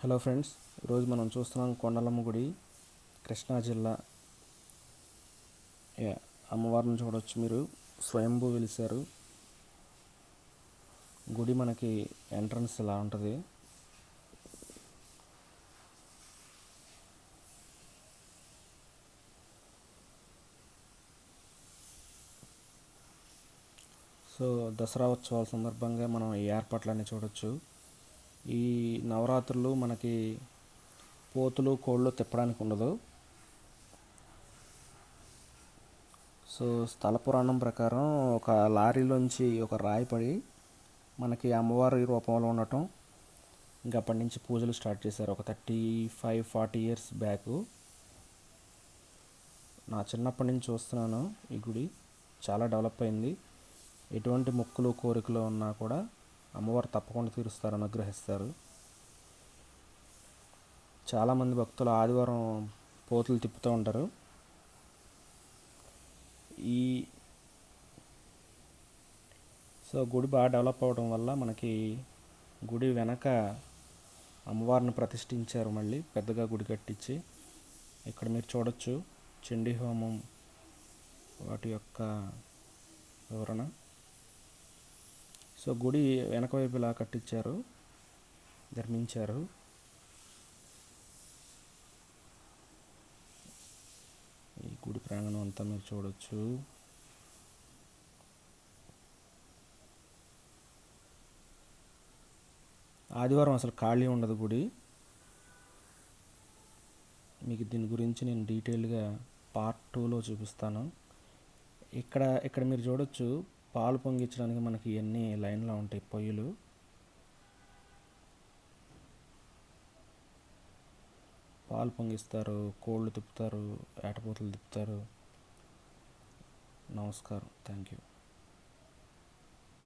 Hello friends, ఈరోజు మనం చూస్తున్నాం కొండలమ్మ గుడి, కృష్ణా జిల్లా. అమ్మవారిని చూడవచ్చు. మీరు స్వయంభూ వెలిశారు. గుడి మనకి ఎంట్రన్స్ ఇలా ఉంటుంది. సో దసరా ఉత్సవాల సందర్భంగా మనం ఈ ఏర్పాట్లన్నీ చూడవచ్చు. ఈ నవరాత్రులు మనకి పోతులు కోళ్ళు తిప్పడానికి ఉండదు. సో స్థల పురాణం ప్రకారం ఒక లారీలోంచి ఒక రాయి పడి మనకి అమ్మవారి రూపంలో ఉండటం, ఇంకా అప్పటి నుంచి పూజలు స్టార్ట్ చేశారు. ఒక 35-40 ఇయర్స్ బ్యాక్. నా చిన్నప్పటి నుంచి చూస్తున్నాను. ఈ గుడి చాలా డెవలప్ అయింది. ఎటువంటి మొక్కులు కోరికలు ఉన్నా కూడా అమ్మవారు తప్పకుండా తీరుస్తారు, అనుగ్రహిస్తారు. చాలామంది భక్తులు ఆదివారం పోతులు తిప్పుతూ ఉంటారు. గుడి బాగా డెవలప్ అవ్వడం వల్ల మనకి గుడి వెనక అమ్మవారిని ప్రతిష్ఠించారు. మళ్ళీ పెద్దగా గుడి కట్టించి ఇక్కడ మీరు చూడొచ్చు చండీ హోమం వాటి యొక్క వివరణ. సో గుడి వెనక వైపు ఇలా కట్టించారు, నిర్మించారు. ఈ గుడి ప్రాంగణం అంతా మీరు చూడొచ్చు. ఆదివారం అసలు ఖాళీ ఉండదు గుడి. మీకు దీని గురించి నేను డీటెయిల్గా పార్ట్ 2లో చూపిస్తాను. ఇక్కడ మీరు చూడొచ్చు, పాలు పొంగించడానికి మనకి ఇవన్నీ లైన్లో ఉంటాయి పొయ్యిలు. పాలు పొంగిస్తారు, కోళ్ళు తిప్పుతారు, ఏటపోతలు తిప్పుతారు. నమస్కారం, థ్యాంక్ యూ.